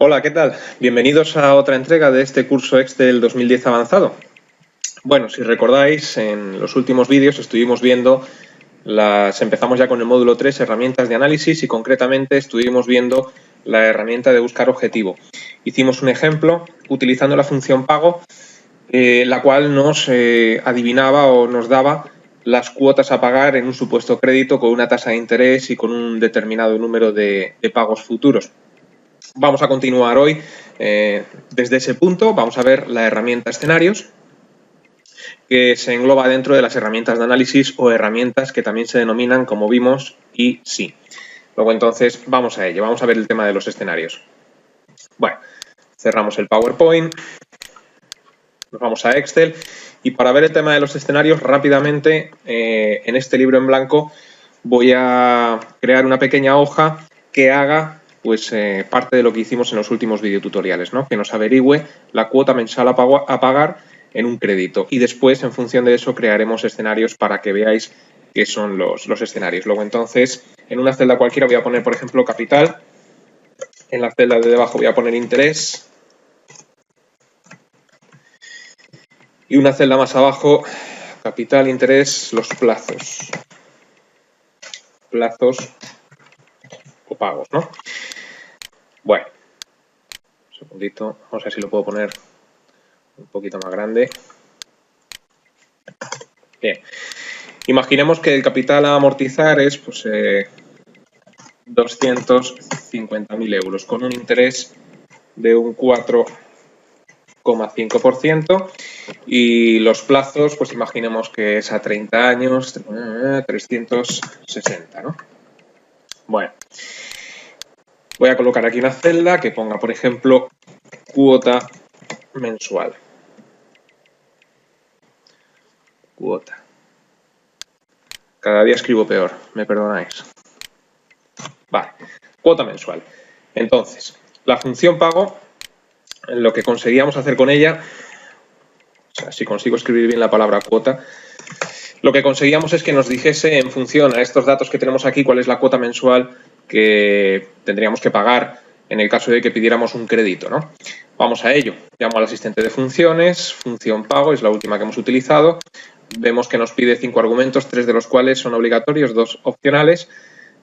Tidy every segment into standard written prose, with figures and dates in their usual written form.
Hola, ¿qué tal? Bienvenidos a otra entrega de este curso Excel 2010 avanzado. Bueno, si recordáis, en los últimos vídeos estuvimos viendo empezamos ya con el módulo 3, herramientas de análisis, y concretamente estuvimos viendo la herramienta de buscar objetivo. Hicimos un ejemplo utilizando la función pago, la cual nos adivinaba o nos daba las cuotas a pagar en un supuesto crédito con una tasa de interés y con un determinado número de pagos futuros. Vamos a continuar hoy desde ese punto. Vamos a ver la herramienta escenarios, que se engloba dentro de las herramientas de análisis o herramientas que también se denominan, como vimos, y-sí. Luego entonces vamos a ello, vamos a ver el tema de los escenarios. Bueno, cerramos el PowerPoint, nos vamos a Excel y para ver el tema de los escenarios rápidamente en este libro en blanco voy a crear una pequeña hoja que haga parte de lo que hicimos en los últimos videotutoriales, ¿no? Que nos averigüe la cuota mensual a pagar en un crédito, y después en función de eso crearemos escenarios para que veáis qué son los escenarios. Luego entonces en una celda cualquiera voy a poner, por ejemplo, capital, en la celda de debajo voy a poner interés y una celda más abajo, capital, interés, los plazos o pagos, ¿no? Bueno, un segundito, vamos a ver si lo puedo poner un poquito más grande. Bien, imaginemos que el capital a amortizar es 250.000 euros con un interés de un 4,5% y los plazos, pues imaginemos que es a 30 años, 360, ¿no? Bueno, voy a colocar aquí una celda que ponga, por ejemplo, cuota mensual. Cuota. Cada día escribo peor, me perdonáis. Vale, cuota mensual. Entonces, la función pago, lo que conseguíamos hacer con ella, o sea, si consigo escribir bien la palabra cuota, lo que conseguíamos es que nos dijese en función a estos datos que tenemos aquí cuál es la cuota mensual que tendríamos que pagar en el caso de que pidiéramos un crédito, ¿no? Vamos a ello. Llamo al asistente de funciones, función pago, es la última que hemos utilizado. Vemos que nos pide 5 argumentos, 3 de los cuales son obligatorios, 2 opcionales.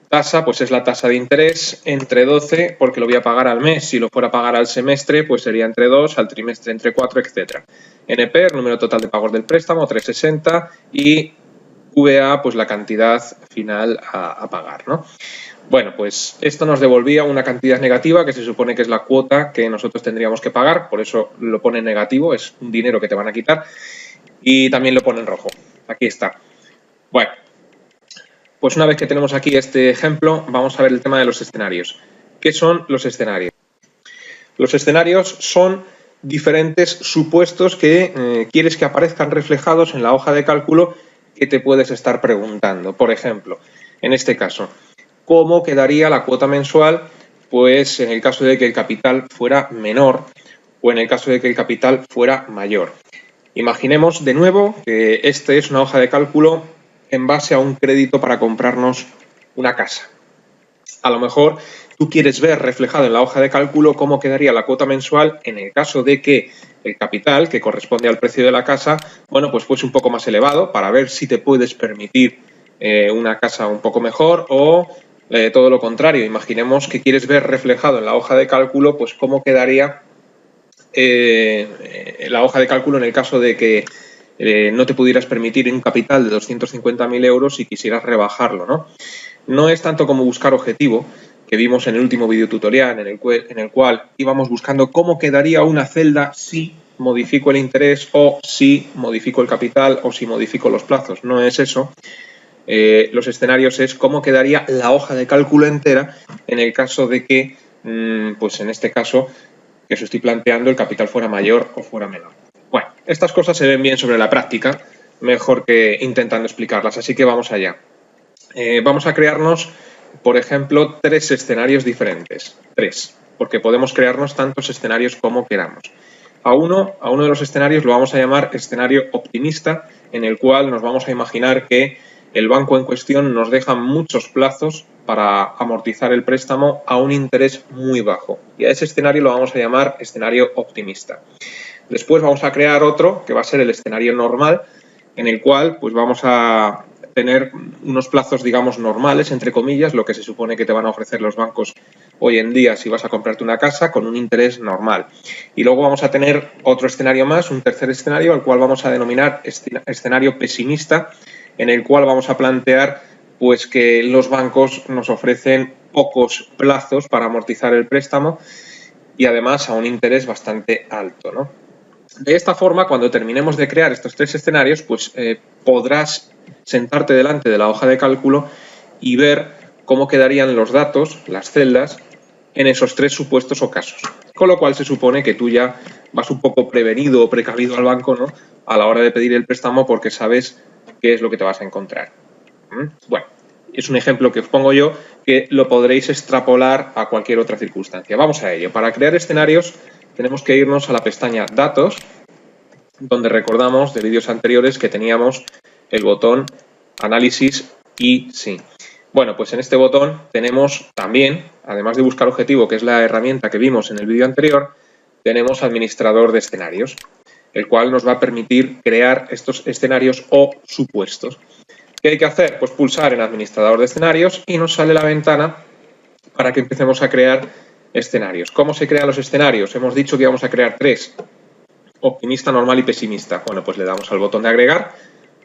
Tasa, pues es la tasa de interés entre 12, porque lo voy a pagar al mes. Si lo fuera a pagar al semestre, pues sería entre 2, al trimestre entre 4, etc. NP, el número total de pagos del préstamo, 360, y VA, pues la cantidad final a pagar, ¿no? Bueno, pues esto nos devolvía una cantidad negativa que se supone que es la cuota que nosotros tendríamos que pagar, por eso lo pone en negativo, es un dinero que te van a quitar, y también lo pone en rojo. Aquí está. Bueno, pues una vez que tenemos aquí este ejemplo, vamos a ver el tema de los escenarios. ¿Qué son los escenarios? Los escenarios son diferentes supuestos que quieres que aparezcan reflejados en la hoja de cálculo que te puedes estar preguntando. Por ejemplo, en este caso, ¿cómo quedaría la cuota mensual? Pues en el caso de que el capital fuera menor o en el caso de que el capital fuera mayor. Imaginemos de nuevo que esta es una hoja de cálculo en base a un crédito para comprarnos una casa. A lo mejor tú quieres ver reflejado en la hoja de cálculo cómo quedaría la cuota mensual en el caso de que el capital, que corresponde al precio de la casa, bueno, pues fuese un poco más elevado, para ver si te puedes permitir una casa un poco mejor, o todo lo contrario. Imaginemos que quieres ver reflejado en la hoja de cálculo pues cómo quedaría la hoja de cálculo en el caso de que no te pudieras permitir un capital de 250.000 euros y quisieras rebajarlo, ¿no? No es tanto como buscar objetivo, que vimos en el último videotutorial, en el cual íbamos buscando cómo quedaría una celda si modifico el interés o si modifico el capital o si modifico los plazos. No es eso. Los escenarios es cómo quedaría la hoja de cálculo entera en el caso de que, pues en este caso, que os estoy planteando, el capital fuera mayor o fuera menor. Bueno, estas cosas se ven bien sobre la práctica, mejor que intentando explicarlas, así que vamos allá. Vamos a crearnos, por ejemplo, 3 escenarios diferentes. 3, porque podemos crearnos tantos escenarios como queramos. A uno de los escenarios lo vamos a llamar escenario optimista, en el cual nos vamos a imaginar que el banco en cuestión nos deja muchos plazos para amortizar el préstamo a un interés muy bajo. Y a ese escenario lo vamos a llamar escenario optimista. Después vamos a crear otro, que va a ser el escenario normal, en el cual pues vamos a tener unos plazos, digamos, normales, entre comillas, lo que se supone que te van a ofrecer los bancos hoy en día si vas a comprarte una casa, con un interés normal. Y luego vamos a tener otro escenario más, un tercer escenario, al cual vamos a denominar escenario pesimista, en el cual vamos a plantear pues que los bancos nos ofrecen pocos plazos para amortizar el préstamo y además a un interés bastante alto, ¿no? De esta forma, cuando terminemos de crear estos tres escenarios, pues podrás sentarte delante de la hoja de cálculo y ver cómo quedarían los datos, las celdas, en esos tres supuestos o casos. Con lo cual se supone que tú ya vas un poco prevenido o precavido al banco, ¿no?, a la hora de pedir el préstamo, porque sabes qué es lo que te vas a encontrar. Bueno, es un ejemplo que os pongo yo, que lo podréis extrapolar a cualquier otra circunstancia. Vamos a ello. Para crear escenarios tenemos que irnos a la pestaña Datos, donde recordamos de vídeos anteriores que teníamos el botón Análisis y sí. Bueno, pues en este botón tenemos también, además de buscar objetivo, que es la herramienta que vimos en el vídeo anterior, tenemos administrador de escenarios, el cual nos va a permitir crear estos escenarios o supuestos. ¿Qué hay que hacer? Pues pulsar en administrador de escenarios y nos sale la ventana para que empecemos a crear escenarios. ¿Cómo se crean los escenarios? Hemos dicho que íbamos a crear tres: optimista, normal y pesimista. Bueno, pues le damos al botón de agregar.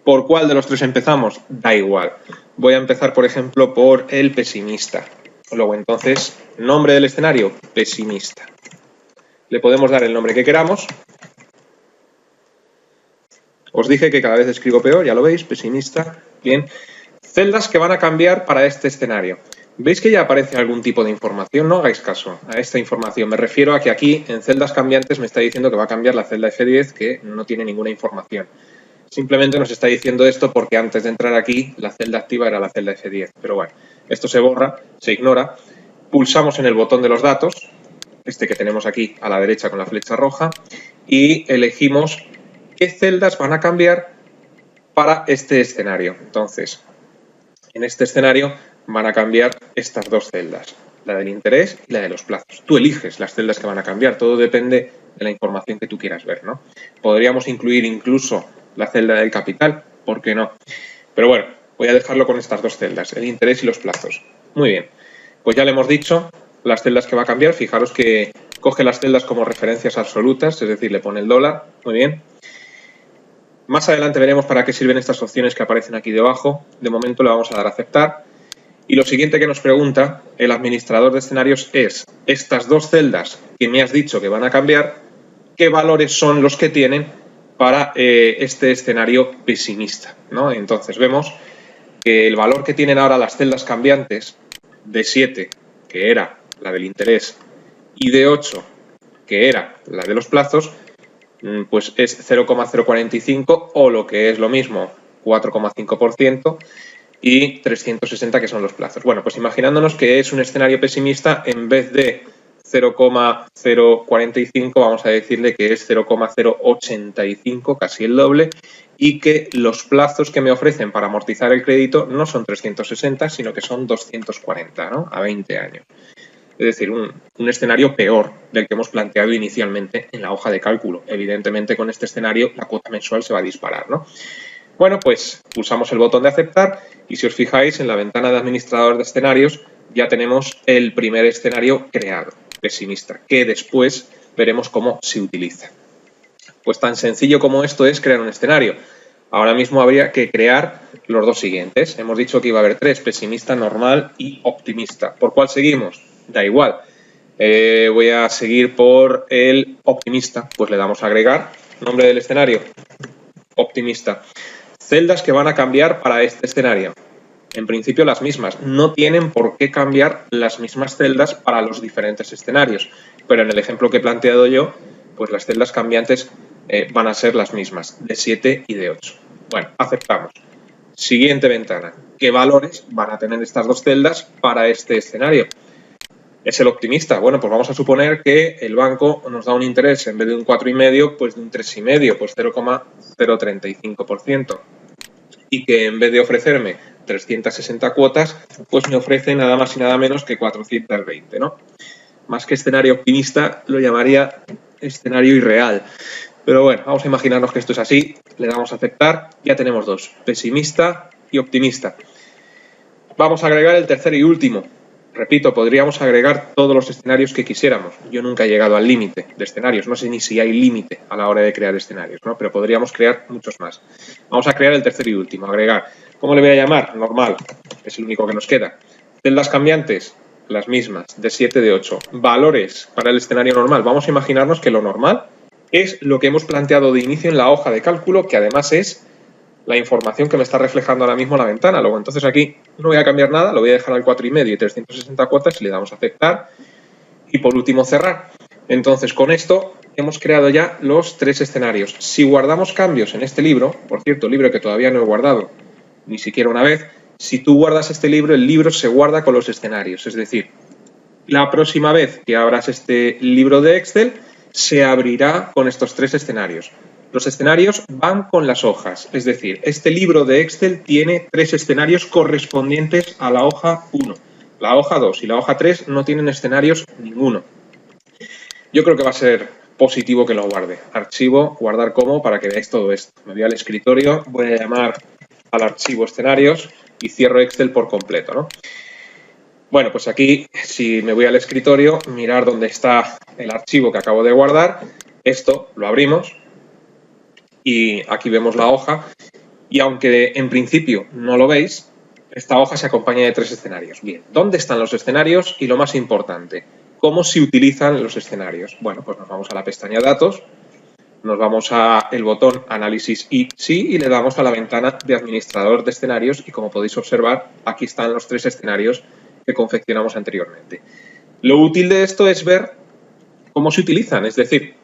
¿Por cuál de los tres empezamos? Da igual. Voy a empezar, por ejemplo, por el pesimista. Luego, entonces, nombre del escenario, pesimista. Le podemos dar el nombre que queramos. Os dije que cada vez escribo peor, ya lo veis, pesimista. Bien. Celdas que van a cambiar para este escenario. ¿Veis que ya aparece algún tipo de información? No hagáis caso a esta información. Me refiero a que aquí, en celdas cambiantes, me está diciendo que va a cambiar la celda F10, que no tiene ninguna información. Simplemente nos está diciendo esto porque antes de entrar aquí, la celda activa era la celda F10. Pero bueno, esto se borra, se ignora. Pulsamos en el botón de los datos, este que tenemos aquí a la derecha con la flecha roja, y elegimos qué celdas van a cambiar para este escenario. Entonces, en este escenario van a cambiar estas dos celdas, la del interés y la de los plazos. Tú eliges las celdas que van a cambiar, todo depende de la información que tú quieras ver, ¿no? Podríamos incluir incluso la celda del capital, ¿por qué no? Pero bueno, voy a dejarlo con estas dos celdas, el interés y los plazos. Muy bien, pues ya le hemos dicho las celdas que va a cambiar. Fijaros que coge las celdas como referencias absolutas, es decir, le pone el dólar. Muy bien. Más adelante veremos para qué sirven estas opciones que aparecen aquí debajo. De momento le vamos a dar a aceptar. Y lo siguiente que nos pregunta el administrador de escenarios es: estas dos celdas que me has dicho que van a cambiar, ¿qué valores son los que tienen para este escenario pesimista, ¿no? Entonces vemos que el valor que tienen ahora las celdas cambiantes de 7, que era la del interés, y de 8, que era la de los plazos, pues es 0,045 o lo que es lo mismo, 4,5%, y 360, que son los plazos. Bueno, pues imaginándonos que es un escenario pesimista, en vez de 0,045 vamos a decirle que es 0,085, casi el doble, y que los plazos que me ofrecen para amortizar el crédito no son 360, sino que son 240, ¿no?, a 20 años. Es decir, un escenario peor del que hemos planteado inicialmente en la hoja de cálculo. Evidentemente, con este escenario la cuota mensual se va a disparar, ¿no? Bueno, pues pulsamos el botón de aceptar y si os fijáis en la ventana de administrador de escenarios ya tenemos el primer escenario creado, pesimista, que después veremos cómo se utiliza. Pues tan sencillo como esto es crear un escenario. Ahora mismo habría que crear los dos siguientes. Hemos dicho que iba a haber tres: pesimista, normal y optimista. ¿Por cuál seguimos? Da igual. Voy a seguir por el optimista. Pues le damos a agregar. Nombre del escenario: optimista. Celdas que van a cambiar para este escenario. En principio las mismas. No tienen por qué cambiar las mismas celdas para los diferentes escenarios. Pero en el ejemplo que he planteado yo, pues las celdas cambiantes van a ser las mismas, de 7 y de 8. Bueno, aceptamos. Siguiente ventana. ¿Qué valores van a tener estas dos celdas para este escenario? Es el optimista. Bueno, pues vamos a suponer que el banco nos da un interés, en vez de un 4,5, pues de un 3,5, pues 0,035%. y que en vez de ofrecerme 360 cuotas, pues me ofrece nada más y nada menos que 420, ¿no? Más que escenario optimista, lo llamaría escenario irreal. Pero bueno, vamos a imaginarnos que esto es así, le damos a aceptar, ya tenemos dos, pesimista y optimista. Vamos a agregar el tercero y último. Repito, podríamos agregar todos los escenarios que quisiéramos. Yo nunca he llegado al límite de escenarios, no sé ni si hay límite a la hora de crear escenarios, ¿no? Pero podríamos crear muchos más. Vamos a crear el tercero y último, agregar. ¿Cómo le voy a llamar? Normal, es el único que nos queda. Celdas cambiantes, las mismas, de 7, de 8. Valores para el escenario normal. Vamos a imaginarnos que lo normal es lo que hemos planteado de inicio en la hoja de cálculo, que además es la información que me está reflejando ahora mismo la ventana. Luego, entonces aquí no voy a cambiar nada, lo voy a dejar al 4,5 y 360 cuotas y le damos a aceptar. Y por último, cerrar. Entonces, con esto hemos creado ya los 3 escenarios. Si guardamos cambios en este libro, por cierto, libro que todavía no he guardado ni siquiera una vez, si tú guardas este libro, el libro se guarda con los escenarios. Es decir, la próxima vez que abras este libro de Excel, se abrirá con estos 3 escenarios. Los escenarios van con las hojas, es decir, este libro de Excel tiene 3 escenarios correspondientes a la hoja 1. La hoja 2 y la hoja 3 no tienen escenarios ninguno. Yo creo que va a ser positivo que lo guarde. Archivo, guardar como, para que veáis todo esto. Me voy al escritorio, voy a llamar al archivo escenarios y cierro Excel por completo, ¿no? Bueno, pues aquí, si me voy al escritorio, mirar dónde está el archivo que acabo de guardar. Esto lo abrimos. Y aquí vemos la hoja y aunque en principio no lo veis, esta hoja se acompaña de 3 escenarios. Bien, ¿dónde están los escenarios? Y lo más importante, ¿cómo se utilizan los escenarios? Bueno, pues nos vamos a la pestaña Datos, nos vamos al botón Análisis y Sí y le damos a la ventana de Administrador de Escenarios y como podéis observar, aquí están los 3 escenarios que confeccionamos anteriormente. Lo útil de esto es ver cómo se utilizan, es decir,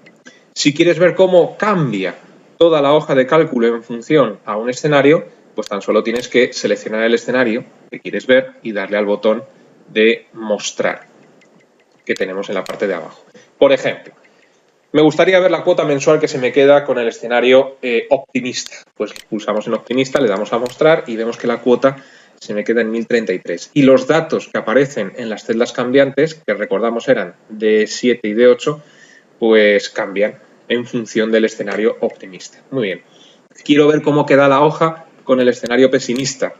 si quieres ver cómo cambia toda la hoja de cálculo en función a un escenario, pues tan solo tienes que seleccionar el escenario que quieres ver y darle al botón de mostrar que tenemos en la parte de abajo. Por ejemplo, me gustaría ver la cuota mensual que se me queda con el escenario optimista. Pues pulsamos en optimista, le damos a mostrar y vemos que la cuota se me queda en 1033. Y los datos que aparecen en las celdas cambiantes, que recordamos eran de 7 y de 8, pues cambian en función del escenario optimista. Muy bien. Quiero ver cómo queda la hoja con el escenario pesimista.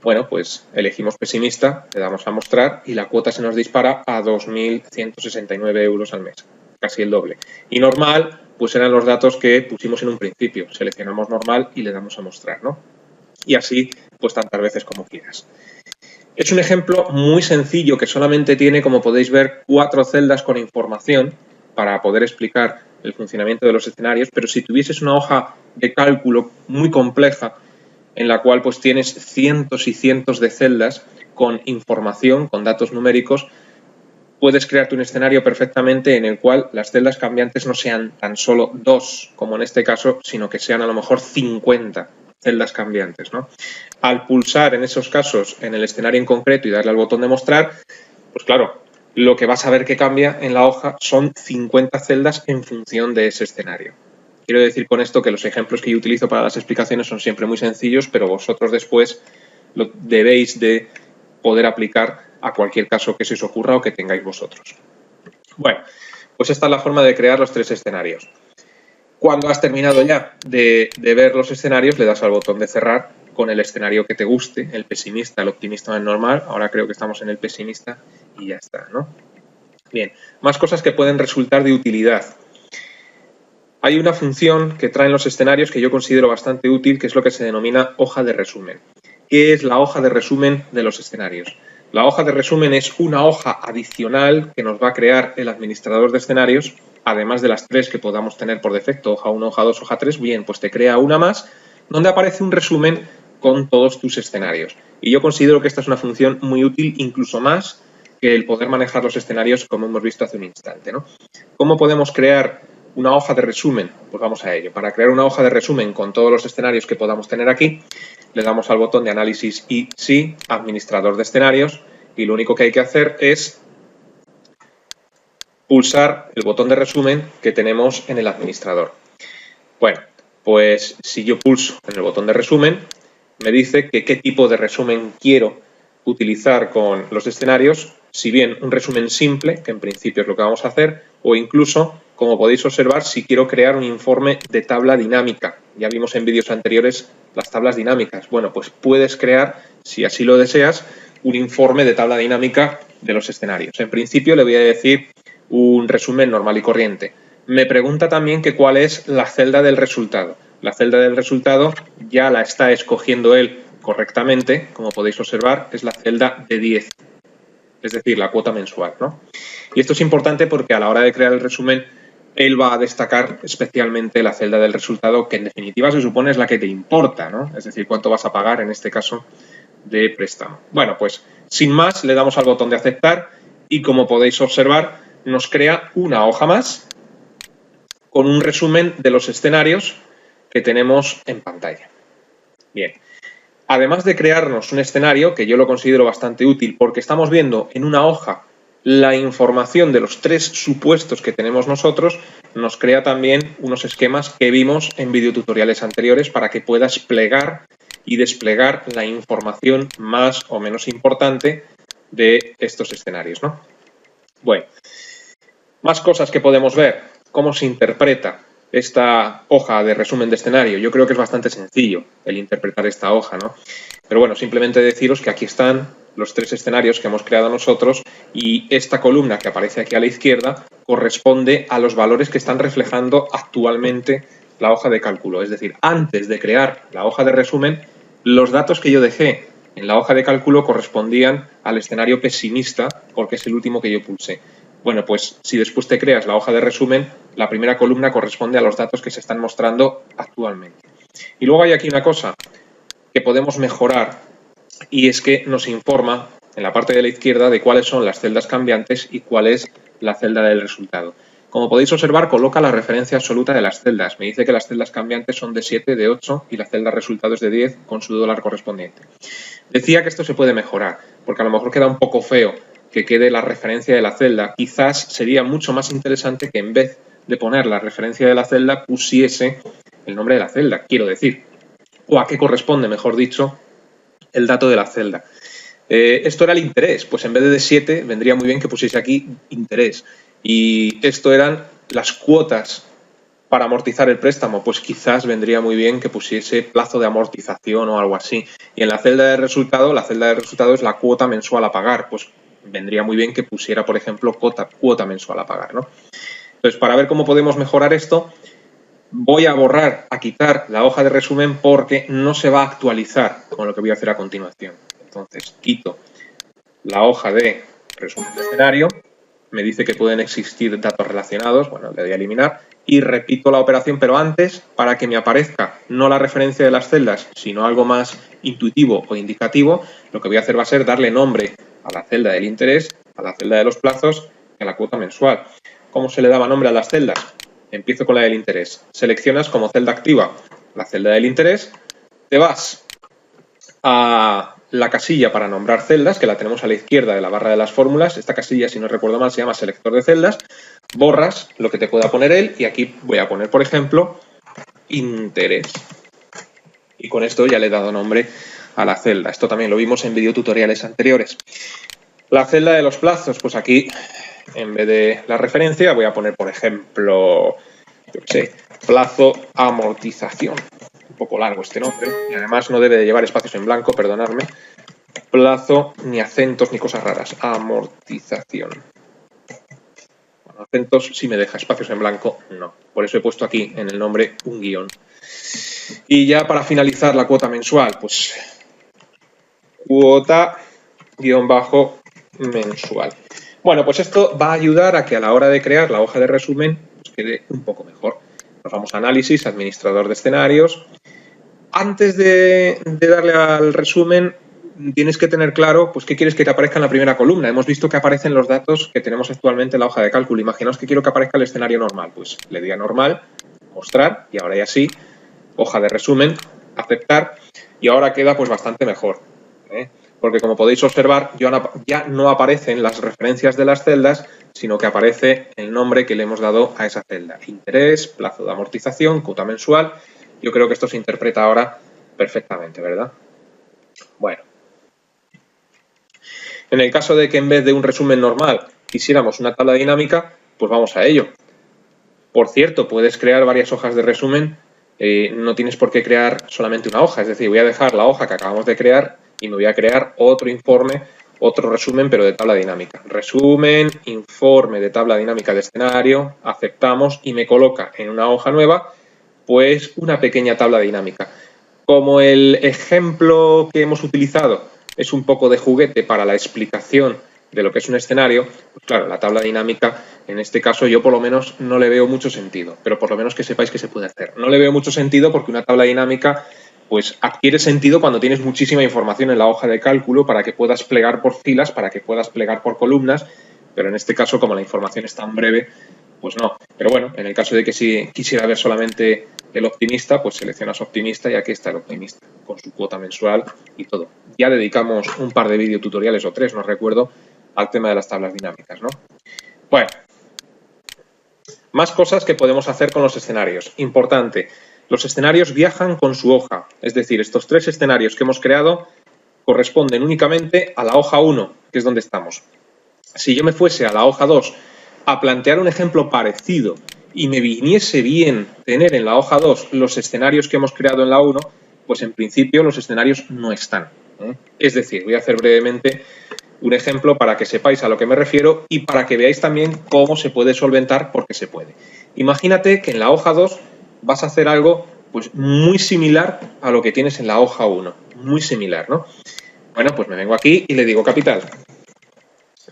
Bueno, pues elegimos pesimista, le damos a mostrar y la cuota se nos dispara a 2.169 euros al mes, casi el doble. Y normal, pues eran los datos que pusimos en un principio. Seleccionamos normal y le damos a mostrar, ¿no? Y así, pues tantas veces como quieras. Es un ejemplo muy sencillo que solamente tiene, como podéis ver, 4 celdas con información para poder explicar el funcionamiento de los escenarios, pero si tuvieses una hoja de cálculo muy compleja en la cual pues tienes cientos y cientos de celdas con información, con datos numéricos, puedes crearte un escenario perfectamente en el cual las celdas cambiantes no sean tan solo 2, como en este caso, sino que sean a lo mejor 50 celdas cambiantes, ¿no? Al pulsar en esos casos en el escenario en concreto y darle al botón de mostrar, pues claro, lo que vas a ver que cambia en la hoja son 50 celdas en función de ese escenario. Quiero decir con esto que los ejemplos que yo utilizo para las explicaciones son siempre muy sencillos, pero vosotros después lo debéis de poder aplicar a cualquier caso que se os ocurra o que tengáis vosotros. Bueno, pues esta es la forma de crear los 3 escenarios. Cuando has terminado ya de ver los escenarios, le das al botón de cerrar con el escenario que te guste, el pesimista, el optimista o el normal. Ahora creo que estamos en el pesimista y ya está, ¿no? Bien, más cosas que pueden resultar de utilidad. Hay una función que traen los escenarios que yo considero bastante útil, que es lo que se denomina hoja de resumen. ¿Qué es la hoja de resumen de los escenarios? La hoja de resumen es una hoja adicional que nos va a crear el administrador de escenarios, además de las 3 que podamos tener por defecto, hoja 1, hoja 2, hoja 3, bien, pues te crea una más donde aparece un resumen con todos tus escenarios. Y yo considero que esta es una función muy útil, incluso más que el poder manejar los escenarios como hemos visto hace un instante, ¿no? ¿Cómo podemos crear una hoja de resumen? Pues vamos a ello. Para crear una hoja de resumen con todos los escenarios que podamos tener aquí, le damos al botón de análisis y sí, administrador de escenarios, y lo único que hay que hacer es pulsar el botón de resumen que tenemos en el administrador. Bueno, pues si yo pulso en el botón de resumen, me dice que qué tipo de resumen quiero utilizar con los escenarios, si bien un resumen simple, que en principio es lo que vamos a hacer, o incluso, como podéis observar, si quiero crear un informe de tabla dinámica. Ya vimos en vídeos anteriores las tablas dinámicas. Bueno, pues puedes crear, si así lo deseas, un informe de tabla dinámica de los escenarios. En principio le voy a decir un resumen normal y corriente. Me pregunta también que cuál es la celda del resultado. La celda del resultado ya la está escogiendo él correctamente, como podéis observar, es la celda de 10, es decir, la cuota mensual, ¿no? Y esto es importante porque a la hora de crear el resumen, él va a destacar especialmente la celda del resultado, que en definitiva se supone es la que te importa, ¿no? Es decir, cuánto vas a pagar en este caso de préstamo. Bueno, pues sin más, le damos al botón de aceptar y como podéis observar, nos crea una hoja más con un resumen de los escenarios que tenemos en pantalla. Bien, además de crearnos un escenario, que yo lo considero bastante útil porque estamos viendo en una hoja la información de los 3 supuestos que tenemos nosotros, nos crea también unos esquemas que vimos en videotutoriales anteriores para que puedas plegar y desplegar la información más o menos importante de estos escenarios, ¿no? Bueno, más cosas que podemos ver. ¿Cómo se interpreta esta hoja de resumen de escenario? Yo creo que es bastante sencillo el interpretar esta hoja, ¿no? Pero bueno, simplemente deciros que aquí están los 3 escenarios que hemos creado nosotros y esta columna que aparece aquí a la izquierda corresponde a los valores que están reflejando actualmente la hoja de cálculo. Es decir, antes de crear la hoja de resumen, los datos que yo dejé en la hoja de cálculo correspondían al escenario pesimista porque es el último que yo pulsé. Bueno, pues si después te creas la hoja de resumen, la primera columna corresponde a los datos que se están mostrando actualmente. Y luego hay aquí una cosa que podemos mejorar y es que nos informa en la parte de la izquierda de cuáles son las celdas cambiantes y cuál es la celda del resultado. Como podéis observar, coloca la referencia absoluta de las celdas. Me dice que las celdas cambiantes son de 7, de 8 y la celda resultado es de 10 con su dólar correspondiente. Decía que esto se puede mejorar, porque a lo mejor queda un poco feo que quede la referencia de la celda. Quizás sería mucho más interesante que en vez de poner la referencia de la celda pusiese el nombre de la celda, quiero decir, o a qué corresponde, mejor dicho, el dato de la celda. Esto era el interés, pues en vez de 7 vendría muy bien que pusiese aquí interés. Y esto eran las cuotas para amortizar el préstamo, pues quizás vendría muy bien que pusiese plazo de amortización o algo así. Y en la celda de resultado, la celda de resultado es la cuota mensual a pagar, pues vendría muy bien que pusiera, por ejemplo, cuota mensual a pagar, ¿no? Entonces, para ver cómo podemos mejorar esto, voy a borrar, a quitar la hoja de resumen porque no se va a actualizar con lo que voy a hacer a continuación. Entonces, quito la hoja de resumen de escenario, me dice que pueden existir datos relacionados, bueno, le doy a eliminar y repito la operación, pero antes, para que me aparezca no la referencia de las celdas, sino algo más intuitivo o indicativo, lo que voy a hacer va a ser darle nombre a la celda del interés, a la celda de los plazos y a la cuota mensual. ¿Cómo se le daba nombre a las celdas? Empiezo con la del interés. Seleccionas como celda activa la celda del interés, te vas a la casilla para nombrar celdas, que la tenemos a la izquierda de la barra de las fórmulas. Esta casilla, si no recuerdo mal, se llama selector de celdas. Borras lo que te pueda poner él y aquí voy a poner, por ejemplo, interés. Y con esto ya le he dado nombre a la celda. Esto también lo vimos en videotutoriales anteriores. La celda de los plazos, pues aquí, en vez de la referencia, voy a poner, por ejemplo, yo qué sé, plazo amortización. Un poco largo este nombre y además no debe de llevar espacios en blanco, perdonadme. Plazo, ni acentos ni cosas raras. Amortización. Bueno, acentos sí me deja, espacios en blanco no. Por eso he puesto aquí en el nombre un guión. Y ya para finalizar la cuota mensual, pues cuota guión bajo mensual. Bueno, pues esto va a ayudar a que a la hora de crear la hoja de resumen pues quede un poco mejor. Nos vamos a análisis, administrador de escenarios. Antes de darle al resumen, tienes que tener claro pues qué quieres que te aparezca en la primera columna. Hemos visto que aparecen los datos que tenemos actualmente en la hoja de cálculo. Imaginaos que quiero que aparezca el escenario normal. Pues le doy a normal, mostrar, y ahora ya sí, hoja de resumen, aceptar, y ahora queda pues bastante mejor. Porque como podéis observar, ya no aparecen las referencias de las celdas, sino que aparece el nombre que le hemos dado a esa celda. Interés, plazo de amortización, cuota mensual. Yo creo que esto se interpreta ahora perfectamente, ¿verdad? Bueno, en el caso de que en vez de un resumen normal quisiéramos una tabla dinámica, pues vamos a ello. Por cierto, puedes crear varias hojas de resumen, no tienes por qué crear solamente una hoja, es decir, voy a dejar la hoja que acabamos de crear y me voy a crear otro informe, otro resumen, pero de tabla dinámica. Resumen, informe de tabla dinámica de escenario, aceptamos y me coloca en una hoja nueva, pues una pequeña tabla dinámica. Como el ejemplo que hemos utilizado es un poco de juguete para la explicación de lo que es un escenario, pues claro, la tabla dinámica, en este caso yo por lo menos no le veo mucho sentido, pero por lo menos que sepáis que se puede hacer. No le veo mucho sentido porque una tabla dinámica pues adquiere sentido cuando tienes muchísima información en la hoja de cálculo para que puedas plegar por filas, para que puedas plegar por columnas, pero en este caso como la información es tan breve, pues no. Pero bueno, en el caso de que si quisiera ver solamente el optimista, pues seleccionas optimista y aquí está el optimista, con su cuota mensual y todo. Ya dedicamos un par de videotutoriales o 3, no recuerdo, al tema de las tablas dinámicas, ¿no? Bueno, más cosas que podemos hacer con los escenarios. Importante, los escenarios viajan con su hoja, es decir, estos 3 escenarios que hemos creado corresponden únicamente a la hoja 1, que es donde estamos. Si yo me fuese a la hoja 2 a plantear un ejemplo parecido y me viniese bien tener en la hoja 2 los escenarios que hemos creado en la 1, pues en principio los escenarios no están. Es decir, voy a hacer brevemente un ejemplo para que sepáis a lo que me refiero y para que veáis también cómo se puede solventar, porque se puede. Imagínate que en la hoja 2 vas a hacer algo pues muy similar a lo que tienes en la hoja 1, muy similar, ¿no? Bueno, pues me vengo aquí y le digo capital.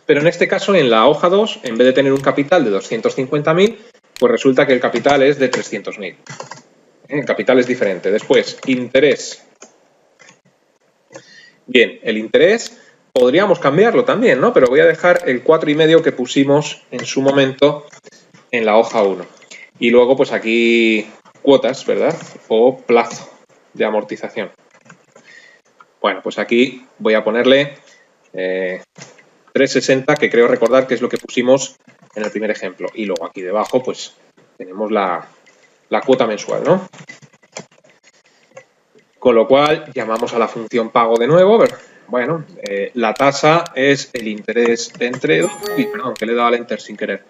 Pero en este caso, en la hoja 2, en vez de tener un capital de 250.000, pues resulta que el capital es de 300.000. El capital es diferente. Después, interés. Bien, el interés podríamos cambiarlo también, ¿no? Pero voy a dejar el 4,5 que pusimos en su momento en la hoja 1. Y luego, pues aquí, cuotas, ¿verdad? O plazo de amortización. Bueno, pues aquí voy a ponerle 360, que creo recordar que es lo que pusimos en el primer ejemplo. Y luego aquí debajo, pues, tenemos la cuota mensual, ¿no? Con lo cual, llamamos a la función pago de nuevo. Bueno, la tasa es el interés entre... Uy, perdón, que le he dado al enter sin querer.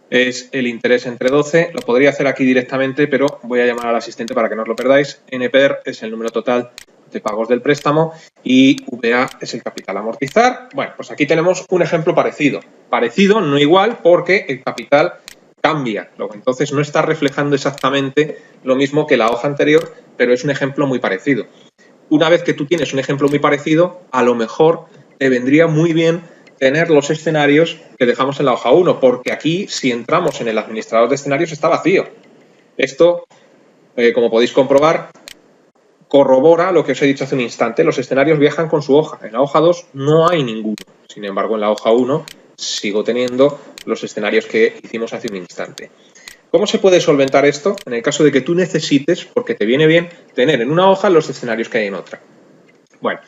Es el interés entre 12. Lo podría hacer aquí directamente, pero voy a llamar al asistente para que no os lo perdáis. NPER es el número total de pagos del préstamo y VA es el capital a amortizar. Bueno, pues aquí tenemos un ejemplo parecido. Parecido, no igual, porque el capital cambia. Entonces no está reflejando exactamente lo mismo que la hoja anterior, pero es un ejemplo muy parecido. Una vez que tú tienes un ejemplo muy parecido, a lo mejor te vendría muy bien tener los escenarios que dejamos en la hoja 1, porque aquí, si entramos en el administrador de escenarios, está vacío. Esto, como podéis comprobar, corrobora lo que os he dicho hace un instante. Los escenarios viajan con su hoja. En la hoja 2 no hay ninguno. Sin embargo, en la hoja 1 sigo teniendo los escenarios que hicimos hace un instante. ¿Cómo se puede solventar esto? En el caso de que tú necesites, porque te viene bien, tener en una hoja los escenarios que hay en otra. Bueno,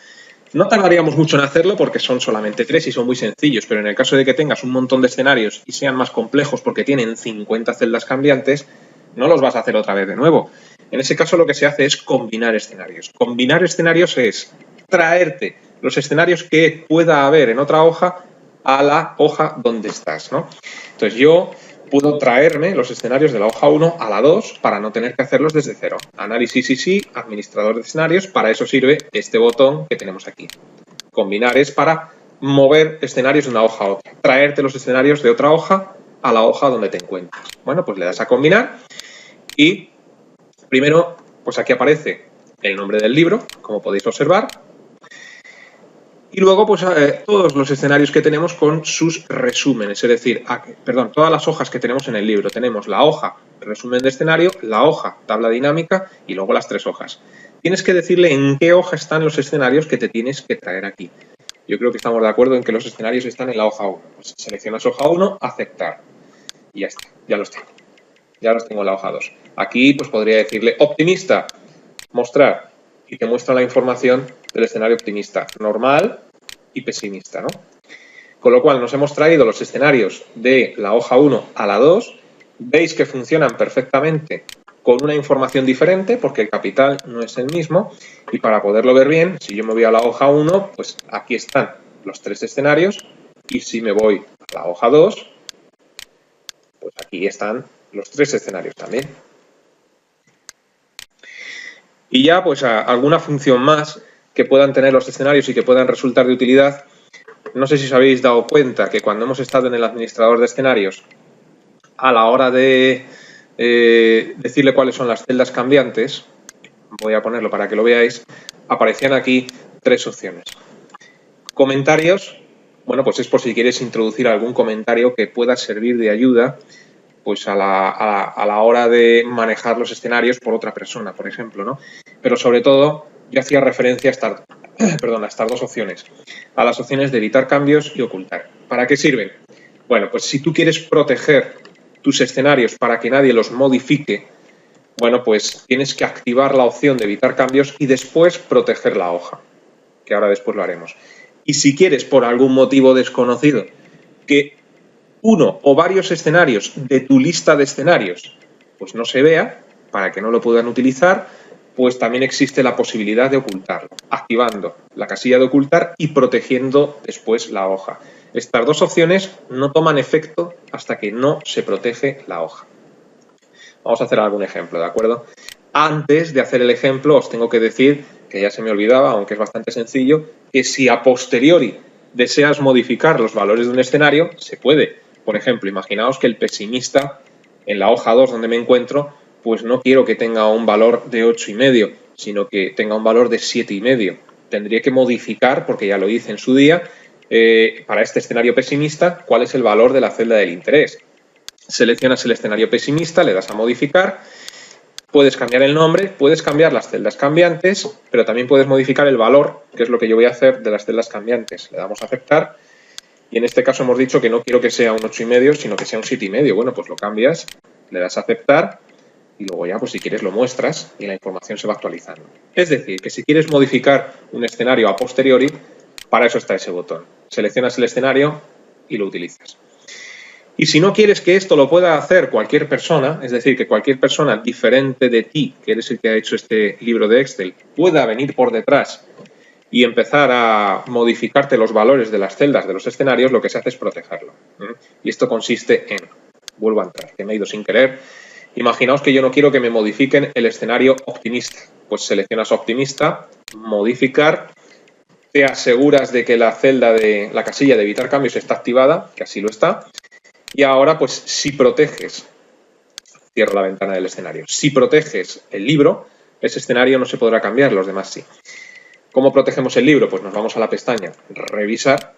no tardaríamos mucho en hacerlo porque son solamente 3 y son muy sencillos, pero en el caso de que tengas un montón de escenarios y sean más complejos porque tienen 50 celdas cambiantes, no los vas a hacer otra vez de nuevo. En ese caso lo que se hace es combinar escenarios. Combinar escenarios es traerte los escenarios que pueda haber en otra hoja a la hoja donde estás, ¿no? Entonces yo puedo traerme los escenarios de la hoja 1 a la 2 para no tener que hacerlos desde cero. Análisis y sí, administrador de escenarios, para eso sirve este botón que tenemos aquí. Combinar es para mover escenarios de una hoja a otra. Traerte los escenarios de otra hoja a la hoja donde te encuentras. Bueno, pues le das a combinar y primero, pues aquí aparece el nombre del libro, como podéis observar. Y luego, pues todos los escenarios que tenemos con sus resúmenes, es decir, todas las hojas que tenemos en el libro. Tenemos la hoja resumen de escenario, la hoja tabla dinámica y luego las 3 hojas. Tienes que decirle en qué hoja están los escenarios que te tienes que traer aquí. Yo creo que estamos de acuerdo en que los escenarios están en la hoja 1. Pues seleccionas hoja 1, aceptar. Y ya está, ya los tengo. Ya los tengo en la hoja 2. Aquí pues podría decirle optimista, mostrar, y te muestra la información del escenario optimista, normal y pesimista, ¿no? Con lo cual nos hemos traído los escenarios de la hoja 1 a la 2. Veis que funcionan perfectamente con una información diferente, porque el capital no es el mismo, y para poderlo ver bien, si yo me voy a la hoja 1, pues aquí están los 3 escenarios, y si me voy a la hoja 2, pues aquí están los 3 escenarios también. Y ya, pues alguna función más que puedan tener los escenarios y que puedan resultar de utilidad. No sé si os habéis dado cuenta que cuando hemos estado en el administrador de escenarios, a la hora de decirle cuáles son las celdas cambiantes, voy a ponerlo para que lo veáis, aparecían aquí 3 opciones. Comentarios, bueno, pues es por si quieres introducir algún comentario que pueda servir de ayuda pues a la hora de manejar los escenarios por otra persona, por ejemplo, ¿no? Pero sobre todo, yo hacía referencia a estas 2 opciones, a las opciones de editar cambios y ocultar. ¿Para qué sirven? Bueno, pues si tú quieres proteger tus escenarios para que nadie los modifique, bueno, pues tienes que activar la opción de evitar cambios y después proteger la hoja, que ahora después lo haremos. Y si quieres, por algún motivo desconocido, que uno o varios escenarios de tu lista de escenarios pues no se vea, para que no lo puedan utilizar, pues también existe la posibilidad de ocultarlo, activando la casilla de ocultar y protegiendo después la hoja. Estas 2 opciones no toman efecto hasta que no se protege la hoja. Vamos a hacer algún ejemplo, ¿de acuerdo? Antes de hacer el ejemplo os tengo que decir, que ya se me olvidaba, aunque es bastante sencillo, que si a posteriori deseas modificar los valores de un escenario, se puede. Por ejemplo, imaginaos que el pesimista, en la hoja 2 donde me encuentro, pues no quiero que tenga un valor de 8,5, sino que tenga un valor de 7,5. Tendría que modificar, porque ya lo hice en su día, para este escenario pesimista, cuál es el valor de la celda del interés. Seleccionas el escenario pesimista, le das a modificar, puedes cambiar el nombre, puedes cambiar las celdas cambiantes, pero también puedes modificar el valor, que es lo que yo voy a hacer de las celdas cambiantes. Le damos a aceptar. Y en este caso hemos dicho que no quiero que sea un 8,5, sino que sea un 7,5. Bueno, pues lo cambias, le das a aceptar y luego ya, pues si quieres, lo muestras y la información se va actualizando. Es decir, que si quieres modificar un escenario a posteriori, para eso está ese botón. Seleccionas el escenario y lo utilizas. Y si no quieres que esto lo pueda hacer cualquier persona, es decir, que cualquier persona diferente de ti, que eres el que ha hecho este libro de Excel, pueda venir por detrás y empezar a modificarte los valores de las celdas de los escenarios, lo que se hace es protegerlo. Y esto consiste en, vuelvo a entrar, que me he ido sin querer, imaginaos que yo no quiero que me modifiquen el escenario optimista, pues seleccionas optimista, modificar, te aseguras de que la celda de la casilla de evitar cambios está activada, que así lo está, y ahora pues si proteges, cierro la ventana del escenario, si proteges el libro, ese escenario no se podrá cambiar, los demás sí. ¿Cómo protegemos el libro? Pues nos vamos a la pestaña Revisar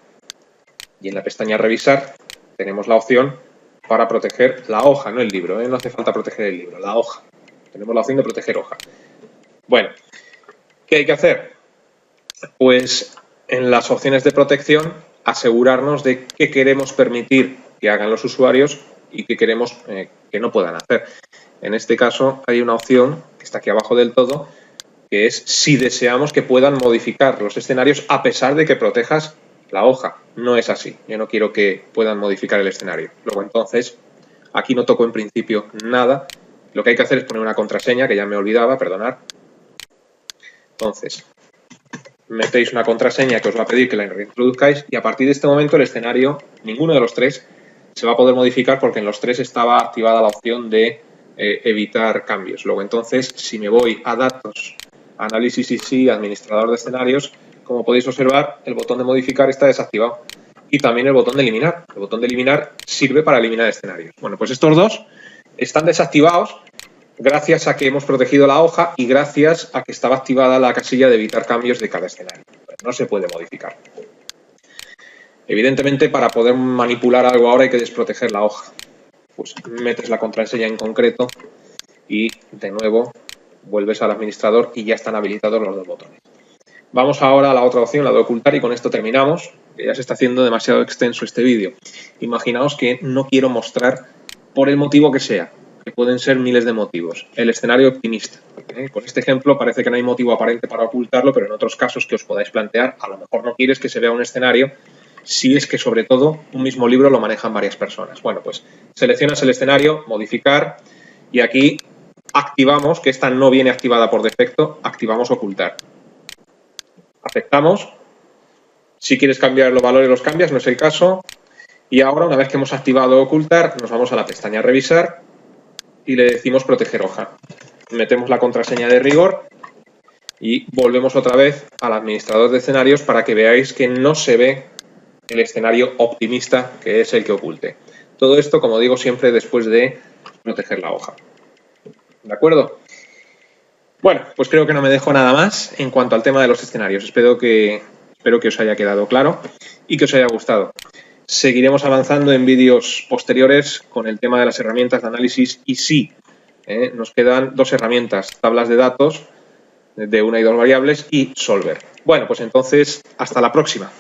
y en la pestaña Revisar tenemos la opción para proteger la hoja, no el libro, no hace falta proteger el libro, la hoja. Tenemos la opción de proteger hoja. Bueno, ¿qué hay que hacer? Pues en las opciones de protección asegurarnos de qué queremos permitir que hagan los usuarios y qué queremos que no puedan hacer. En este caso hay una opción que está aquí abajo del todo, que es si deseamos que puedan modificar los escenarios a pesar de que protejas la hoja. No es así. Yo no quiero que puedan modificar el escenario. Luego, entonces, aquí no toco en principio nada. Lo que hay que hacer es poner una contraseña, que ya me olvidaba, perdonad. Entonces, metéis una contraseña que os va a pedir que la reintroduzcáis y a partir de este momento el escenario, ninguno de los 3, se va a poder modificar porque en los 3 estaba activada la opción de evitar cambios. Luego, entonces, si me voy a datos, análisis y sí, administrador de escenarios, como podéis observar, el botón de modificar está desactivado. Y también el botón de eliminar. El botón de eliminar sirve para eliminar escenarios. Bueno, pues estos 2 están desactivados gracias a que hemos protegido la hoja y gracias a que estaba activada la casilla de evitar cambios de cada escenario. No se puede modificar. Evidentemente, para poder manipular algo ahora hay que desproteger la hoja. Pues metes la contraseña en concreto y de nuevo vuelves al administrador y ya están habilitados los 2 botones. Vamos ahora a la otra opción, la de ocultar, y con esto terminamos, que ya se está haciendo demasiado extenso este vídeo. Imaginaos que no quiero mostrar, por el motivo que sea, que pueden ser miles de motivos, el escenario optimista. Por este ejemplo parece que no hay motivo aparente para ocultarlo, pero en otros casos que os podáis plantear, a lo mejor no quieres que se vea un escenario, si es que sobre todo un mismo libro lo manejan varias personas. Bueno, pues seleccionas el escenario, modificar, y aquí activamos, que esta no viene activada por defecto, activamos ocultar. Aceptamos. Si quieres cambiar los valores, los cambias, no es el caso. Y ahora, una vez que hemos activado ocultar, nos vamos a la pestaña revisar y le decimos proteger hoja. Metemos la contraseña de rigor y volvemos otra vez al administrador de escenarios para que veáis que no se ve el escenario optimista, que es el que oculte. Todo esto, como digo, siempre después de proteger la hoja. ¿De acuerdo? Bueno, pues creo que no me dejo nada más en cuanto al tema de los escenarios. Espero que os haya quedado claro y que os haya gustado. Seguiremos avanzando en vídeos posteriores con el tema de las herramientas de análisis y sí, nos quedan 2 herramientas, tablas de datos de 1 y 2 variables y Solver. Bueno, pues entonces, hasta la próxima.